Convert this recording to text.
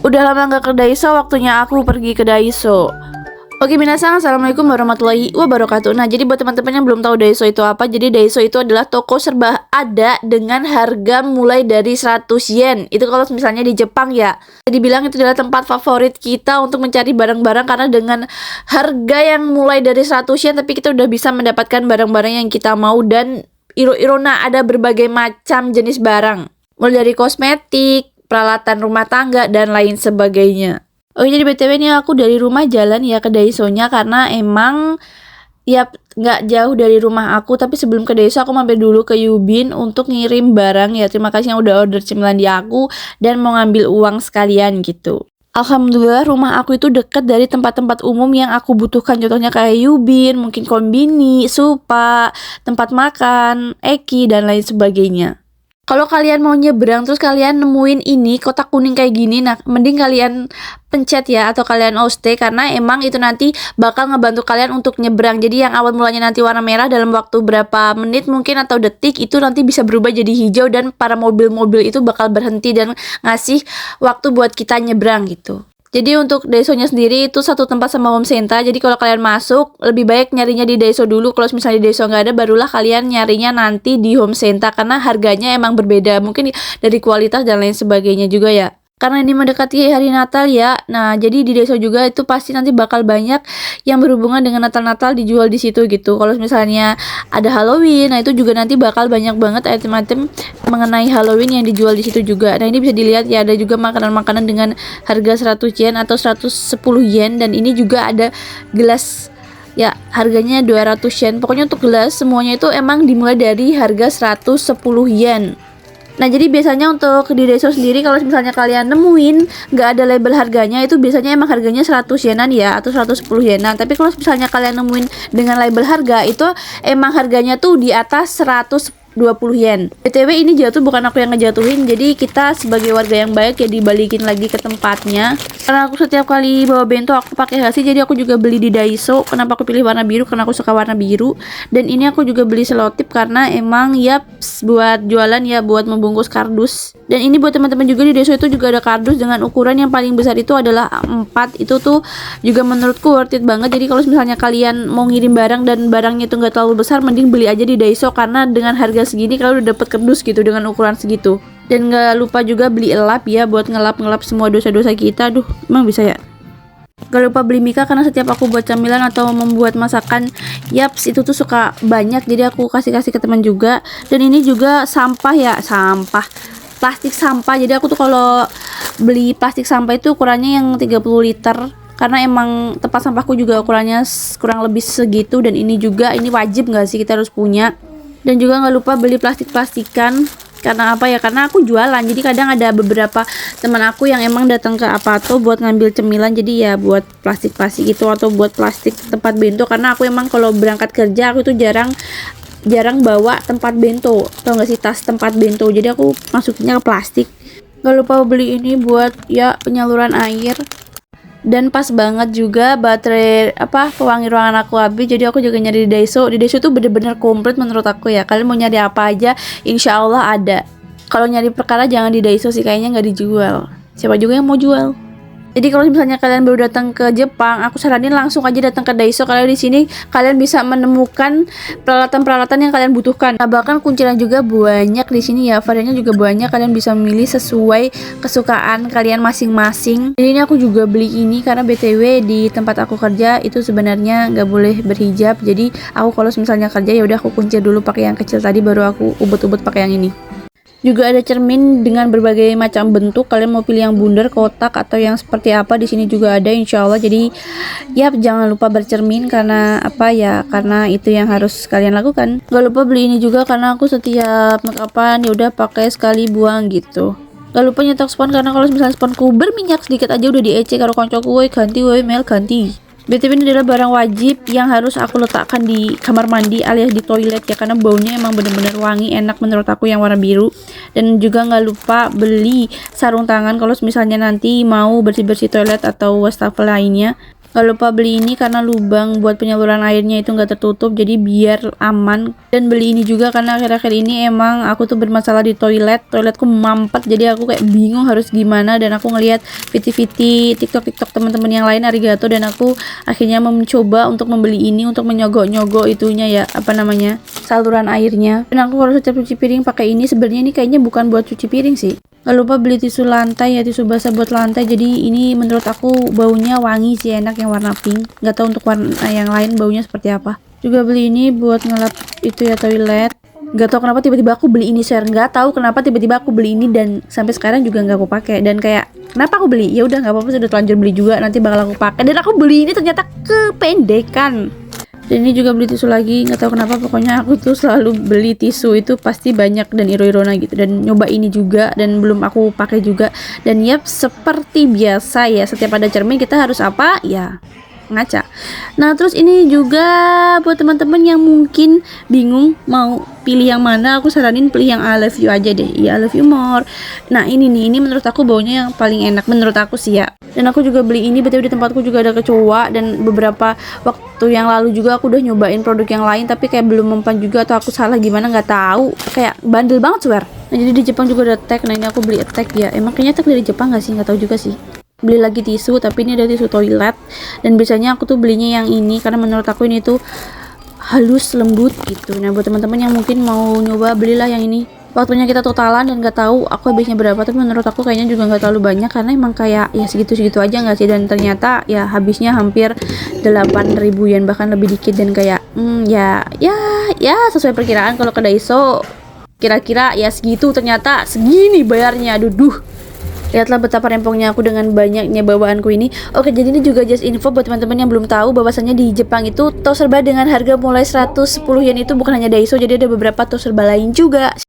Udah lama nggak ke Daiso, waktunya aku pergi ke Daiso. Oke minasang, assalamualaikum warahmatullahi wabarakatuh. Nah jadi buat teman-teman yang belum tahu Daiso itu apa, jadi Daiso itu adalah toko serba ada dengan harga mulai dari 100 yen. Itu kalau misalnya di Jepang ya. Jadi bilang itu adalah tempat favorit kita untuk mencari barang-barang karena dengan harga yang mulai dari 100 yen tapi kita udah bisa mendapatkan barang-barang yang kita mau dan iro-irona ada berbagai macam jenis barang. Mulai dari kosmetik, peralatan rumah tangga dan lain sebagainya. Oh jadi BTW ini aku dari rumah jalan ya ke Daiso-nya karena emang ya nggak jauh dari rumah aku, tapi sebelum ke Daiso aku mampir dulu ke Yubin untuk ngirim barang ya. Terima kasih yang udah order cemilan di aku dan mau ngambil uang sekalian gitu. Alhamdulillah rumah aku itu deket dari tempat-tempat umum yang aku butuhkan, contohnya kayak Yubin, mungkin Konbini, Supa, tempat makan, Eki dan lain sebagainya. Kalau kalian mau nyebrang terus kalian nemuin ini kotak kuning kayak gini, nah mending kalian pencet ya atau kalian oste karena emang itu nanti bakal ngebantu kalian untuk nyebrang. Jadi yang awal mulanya nanti warna merah dalam waktu berapa menit mungkin atau detik itu nanti bisa berubah jadi hijau dan para mobil-mobil itu bakal berhenti dan ngasih waktu buat kita nyebrang gitu. Jadi untuk Daiso-nya sendiri itu satu tempat sama Home Senta. Jadi kalau kalian masuk lebih baik nyarinya di Daiso dulu. Kalau misalnya di Daiso nggak ada, barulah kalian nyarinya nanti di Home Senta karena harganya emang berbeda. Mungkin dari kualitas dan lain sebagainya juga ya. Karena ini mendekati hari Natal ya. Nah, jadi di Daiso juga itu pasti nanti bakal banyak yang berhubungan dengan Natal-Natal dijual di situ gitu. Kalau misalnya ada Halloween, nah itu juga nanti bakal banyak banget item-item mengenai Halloween yang dijual di situ juga. Nah, ini bisa dilihat ya, ada juga makanan-makanan dengan harga 100 yen atau 110 yen dan ini juga ada gelas ya harganya 200 yen. Pokoknya untuk gelas semuanya itu emang dimulai dari harga 110 yen. Nah jadi biasanya untuk di Daiso sendiri kalau misalnya kalian nemuin nggak ada label harganya itu biasanya emang harganya 100 yenan ya atau 110 yenan. Tapi kalau misalnya kalian nemuin dengan label harga itu emang harganya tuh di atas 120 yen. BTW ini jatuh bukan aku yang ngejatuhin, jadi kita sebagai warga yang baik ya dibalikin lagi ke tempatnya. Karena aku setiap kali bawa bento aku pakai Hasi, jadi aku juga beli di Daiso. Kenapa aku pilih warna biru? Karena aku suka warna biru. Dan ini aku juga beli selotip karena emang ya buat jualan ya, buat membungkus kardus. Dan ini buat teman-teman juga di Daiso itu juga ada kardus dengan ukuran yang paling besar itu adalah 4. Itu tuh juga menurutku worth it banget. Jadi kalau misalnya kalian mau ngirim barang dan barangnya itu nggak terlalu besar, mending beli aja di Daiso karena dengan harga segini kalau udah dapet kardus gitu dengan ukuran segitu. Dan gak lupa juga beli elap ya buat ngelap-ngelap semua dosa-dosa kita. Aduh, emang bisa ya? Gak lupa beli mika karena setiap aku buat camilan atau membuat masakan, yaps itu tuh suka banyak, jadi aku kasih-kasih ke teman juga. Dan ini juga sampah ya, plastik sampah. Jadi aku tuh kalau beli plastik sampah itu ukurannya yang 30 liter karena emang tempat sampahku juga ukurannya kurang lebih segitu. Dan ini juga, ini wajib gak sih kita harus punya. Dan juga nggak lupa beli plastik-plastikan. Karena apa ya? Karena aku jualan. Jadi kadang ada beberapa teman aku yang emang datang ke Apato buat ngambil cemilan. Jadi ya buat plastik-plastik itu atau buat plastik tempat bento. Karena aku emang kalau berangkat kerja aku tuh jarang bawa tempat bento. Tau nggak sih, tas tempat bento. Jadi aku masukinnya ke plastik. Nggak lupa beli ini buat ya penyaluran air. Dan pas banget juga baterai pewangi ruangan aku habis, jadi aku juga nyari di Daiso. Di Daiso tuh bener-bener komplit menurut aku ya. Kalian mau nyari apa aja insya Allah ada. Kalau nyari perkara jangan di Daiso sih, kayaknya nggak dijual. Siapa juga yang mau jual. Jadi kalau misalnya kalian baru datang ke Jepang, aku saranin langsung aja datang ke Daiso. Kalau di sini kalian bisa menemukan peralatan-peralatan yang kalian butuhkan. Nah, bahkan kuncinya juga banyak di sini ya, variannya juga banyak. Kalian bisa memilih sesuai kesukaan kalian masing-masing. Jadi ini aku juga beli ini karena BTW di tempat aku kerja itu sebenarnya nggak boleh berhijab. Jadi aku kalau misalnya kerja ya udah aku kunci dulu pakai yang kecil tadi, baru aku ubet-ubet pakai yang ini. Juga ada cermin dengan berbagai macam bentuk. Kalian mau pilih yang bundar, kotak atau yang seperti apa, di sini juga ada insya Allah. Jadi ya jangan lupa bercermin karena apa ya? Karena itu yang harus kalian lakukan. Gak lupa beli ini juga karena aku setiap makeupan ya udah pakai sekali buang gitu. Gak lupa nyetok spons karena kalau misalnya sponku berminyak sedikit aja udah diece karo koncoku, woi ganti, woi Mel ganti. BTW ini adalah barang wajib yang harus aku letakkan di kamar mandi alias di toilet ya, karena baunya emang bener-bener wangi, enak menurut aku yang warna biru. Dan juga nggak lupa beli sarung tangan kalau misalnya nanti mau bersih-bersih toilet atau wastafel lainnya. Gak lupa beli ini karena lubang buat penyaluran airnya itu nggak tertutup, jadi biar aman. Dan beli ini juga karena akhir-akhir ini emang aku tuh bermasalah di toiletku mampet, jadi aku kayak bingung harus gimana. Dan aku ngelihat viti-viti TikTok teman-teman yang lain, arigato, dan aku akhirnya mencoba untuk membeli ini untuk menyogok-nyogok itunya ya, apa namanya, saluran airnya. Dan aku kalau setiap cuci piring pakai ini. Sebenarnya ini kayaknya bukan buat cuci piring sih. Gak lupa beli tisu lantai ya, tisu basah buat lantai. Jadi ini menurut aku baunya wangi sih, enak yang warna pink. Gak tahu untuk warna yang lain baunya seperti apa. Juga beli ini buat ngelap itu ya, toilet. Gak tahu kenapa tiba-tiba aku beli ini, share. Gak tahu kenapa tiba-tiba aku beli ini dan sampai sekarang juga nggak aku pakai. Dan kayak kenapa aku beli? Ya udah nggak apa-apa, sudah terlanjur beli juga, nanti bakal aku pakai. Dan aku beli ini ternyata kependekan. Dan ini juga beli tisu lagi, nggak tahu kenapa, pokoknya aku tuh selalu beli tisu itu pasti banyak dan iro-irona gitu. Dan nyoba ini juga dan belum aku pakai juga. Dan ya seperti biasa ya, setiap ada cermin kita harus apa ya, ngaca. Nah terus ini juga buat teman-teman yang mungkin bingung mau pilih yang mana, aku saranin pilih yang I love you aja deh. Ya, I love you more. Nah ini nih, ini menurut aku baunya yang paling enak menurut aku sih ya. Dan aku juga beli ini, betul di tempatku juga ada kecoa. Dan beberapa waktu yang lalu juga aku udah nyobain produk yang lain, tapi kayak belum mempan juga, atau aku salah gimana nggak tahu, kayak bandel banget swear. Nah jadi di Jepang juga ada tag. Nah ini aku beli tag ya, emang kayaknya tag dari Jepang nggak sih, nggak tahu juga sih. Beli lagi tisu, tapi ini ada tisu toilet. Dan biasanya aku tuh belinya yang ini karena menurut aku ini tuh halus, lembut gitu. Nah buat teman-teman yang mungkin mau nyoba, belilah yang ini. Waktunya kita totalan dan gak tahu aku habisnya berapa, tapi menurut aku kayaknya juga nggak terlalu banyak karena emang kayak ya segitu-segitu aja nggak sih. Dan ternyata ya habisnya hampir 8.000 yen, bahkan lebih dikit. Dan kayak ya sesuai perkiraan kalau ke Daiso kira-kira ya segitu, ternyata segini bayarnya. Duh. Lihatlah betapa rempongnya aku dengan banyaknya bawaanku ini. Oke, jadi ini juga just info buat teman-teman yang belum tahu bahwasannya di Jepang itu tos serba dengan harga mulai 110 yen itu bukan hanya Daiso, jadi ada beberapa tos serba lain juga.